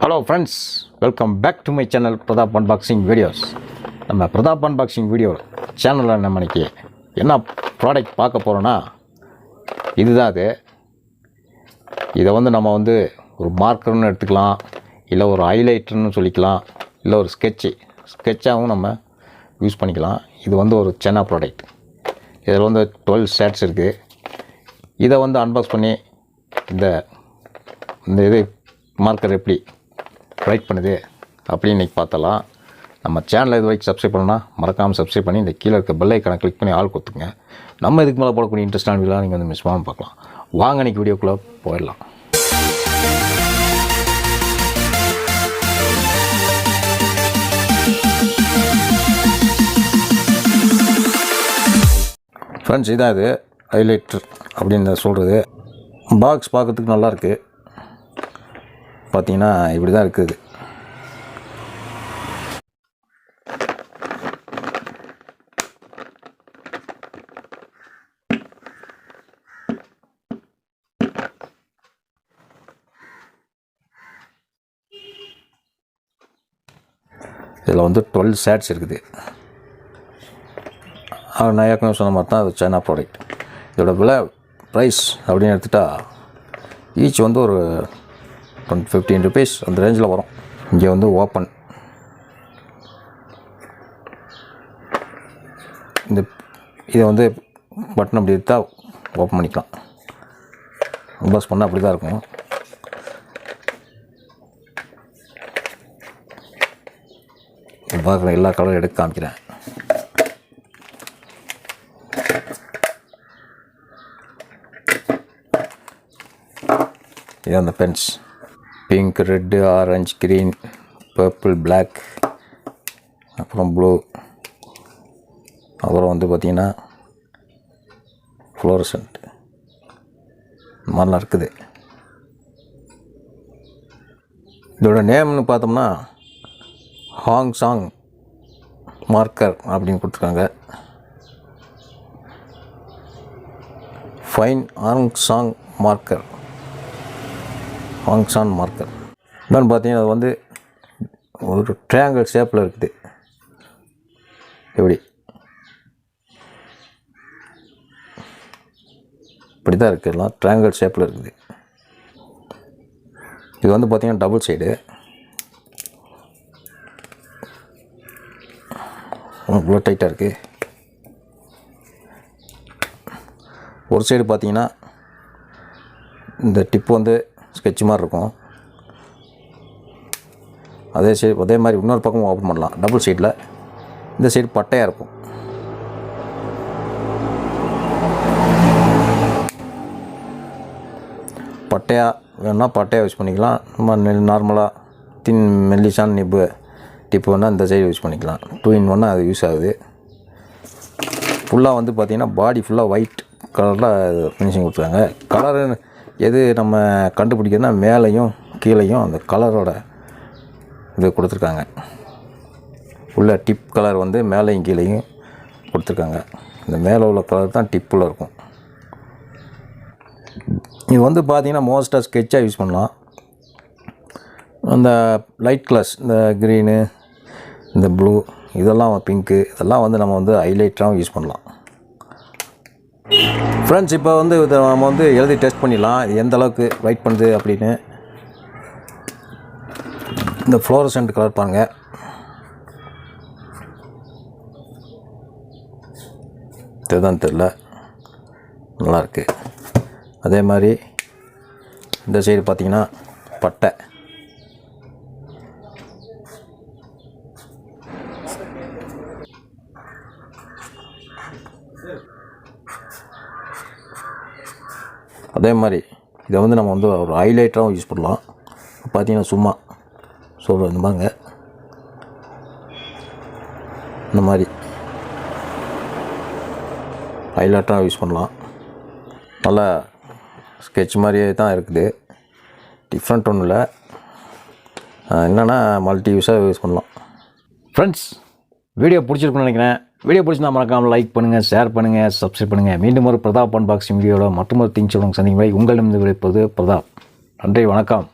Hello friends, welcome back to my channel Pratap unboxing videos. நம்ம Pratap unboxing video சேனலில் நம்ம இன்றைக்கி என்ன ப்ராடக்ட் பார்க்க போகிறோன்னா, இதுதான் அது. இதை நம்ம ஒரு மார்க்கர்னு எடுத்துக்கலாம், இல்லை ஒரு ஹைலைட்டர்னு சொல்லிக்கலாம், இல்லை ஒரு ஸ்கெட்சாகவும் நம்ம யூஸ் பண்ணிக்கலாம். இது ஒரு சென்னா ப்ராடக்ட். இதில் 12 ஷேட்ஸ் இருக்குது. இதை அன்பாக்ஸ் பண்ணி இந்த இது மார்க்கர் எப்படி ரைட் பண்ணுது அப்படின்னு இன்றைக்கி பார்த்தலாம். நம்ம சேனலை இது வரைக்கும் சப்ஸ்கிரைப் பண்ணணும்னா மறக்காமல் சப்ஸ்கிரைப் பண்ணி இந்த கீழே இருக்க பெல் ஐக்கானை கிளிக் பண்ணி ஆள் கொடுத்துங்க. நம்ம இதுக்கு மேலே போடக்கூடிய இன்ட்ரெஸ்டான வீடியோலாம் நீங்கள் மிஸ் பண்ணாமல் பார்க்கலாம். வாங்க இன்றைக்கி வீடியோக்குள்ளே போயிடலாம். ஃப்ரெண்ட்ஸ், இதான் இது ஹைலைட்டர் அப்படின்னு சொல்கிறது. பாக்ஸ் பார்க்கறதுக்கு நல்லாயிருக்கு. பார்த்தீங்கன்னா இப்படி தான் இருக்குது. இதில் 12 ஷேட்ஸ் இருக்குது. நான் ஏற்கனவே சொன்ன மாதிரி தான் அது சைனா ப்ராடக்ட். இதோட விலை ப்ரைஸ் அப்படின்னு எடுத்துகிட்டா ஈச் ஒரு 15 ருபீஸ் அந்த ரேஞ்சில் வரும். இங்கே ஓப்பன், இதை பட்டன் அப்படி எடுத்தால் ஓப்பன் பண்ணிக்கலாம். அன்பாக்ஸ் பண்ணால் அப்படி தான் இருக்கும். பார்க்குற எல்லா கலரும் எடுத்து காமிக்கிறேன். இது அந்த pens pink, red, orange, green, purple, black, அப்புறம் ப்ளூ, அப்புறம் பார்த்திங்கன்னா ஃப்ளோரசன்ட், இந்த மாதிரிலாம் இருக்குது. இதோட நேம்னு பார்த்தோம்னா ஹாங்சாங் மார்க்கர் அப்படின்னு கொடுத்துருக்காங்க. ஃபைன் ஹாங்சாங் மார்க்கர், ஹாங்சாங் மார்க்கர். என்னன்னு பார்த்தீங்கன்னா அது ஒரு ட்ரையாங்கிள் ஷேப்பில் இருக்குது. இப்படி தான் இருக்குது. எல்லாம் ட்ரையாங்கிள் ஷேப்பில் இருக்குது. இது பார்த்தீங்கன்னா டபுள் சைடு. இவ்வளோ டைட்டாக இருக்குது. ஒரு சைடு பார்த்தீங்கன்னா இந்த டிப்பு ஸ்கெட்ச் மாதிரி இருக்கும். அதே மாதிரி இன்னொரு பக்கம் ஓப்பன் பண்ணலாம். டபுள் சைடில் இந்த சைடு பட்டையாக இருக்கும். பட்டையாக வேணுன்னா பட்டையாக யூஸ் பண்ணிக்கலாம். நம்ம நார்மலாக மெல்லிசான டிப்பு வேணால் இந்த சைடு யூஸ் பண்ணிக்கலாம். 2 in 1 அது யூஸ் ஆகுது. ஃபுல்லாக பார்த்திங்கன்னா பாடி ஃபுல்லாக ஒயிட் கலரில் ஃபினிஷிங் கொடுத்துருக்காங்க. கலரு எது நம்ம கண்டுபிடிக்கிறதுனா மேலேயும் கீழேயும் அந்த கலரோட இது கொடுத்துருக்காங்க. உள்ள டிப் கலர் மேலேயும் கீழேயும் கொடுத்துருக்காங்க. இந்த மேலே உள்ள கலர் தான் டிப்பில் இருக்கும். இது பார்த்திங்கன்னா மோஸ்ட்டாக ஸ்கெட்சாக யூஸ் பண்ணலாம். அந்த லைட் கலர்ஸ், இந்த க்ரீனு, இந்த ப்ளூ, இதெல்லாம் பிங்க்கு, இதெல்லாம் நம்ம ஹைலைட்டராகவும் யூஸ் பண்ணலாம். ஃப்ரெண்ட்ஸ், இப்போ இதை நம்ம எழுதி டெஸ்ட் பண்ணிடலாம் இது எந்த அளவுக்கு ரைட் பண்ணுது அப்படின்னு. இந்த ஃப்ளோரசன்ட் கலர் பாருங்கள். இதுதான் தெரில, நல்லாயிருக்கு. அதே மாதிரி இந்த சைடு பார்த்திங்கன்னா பட்டை, அதே மாதிரி இதை நம்ம ஒரு ஹைலைட்டராகவும் யூஸ் பண்ணலாம். பார்த்தீங்கன்னா சும்மா சொல்கிறது பாருங்க, இந்த மாதிரி ஹைலைட்டராக யூஸ் பண்ணலாம். நல்லா ஸ்கெட்ச் மாதிரியே தான் இருக்குது. டிஃப்ரெண்ட் ஒன்றும் இல்லை. என்னென்னா மல்டி யூஸாக யூஸ் பண்ணலாம். ஃப்ரெண்ட்ஸ், வீடியோ பிடிச்சிருக்குன்னு நினைக்கிறேன். வீடியோ பிடிச்சிருந்தா மறக்காமல் லைக் பண்ணுங்கள், ஷேர் பண்ணுங்கள், சப்ஸ்கிரைப் பண்ணுங்கள். மீண்டும் ஒரு பிரதாப் அன்பாக்சிங் வீடியோவில் மற்றொரு திங்ஸ் சந்திக்கும் வரை உங்களிடம் விடைபெறுவது பிரதாப். நன்றி, வணக்கம்.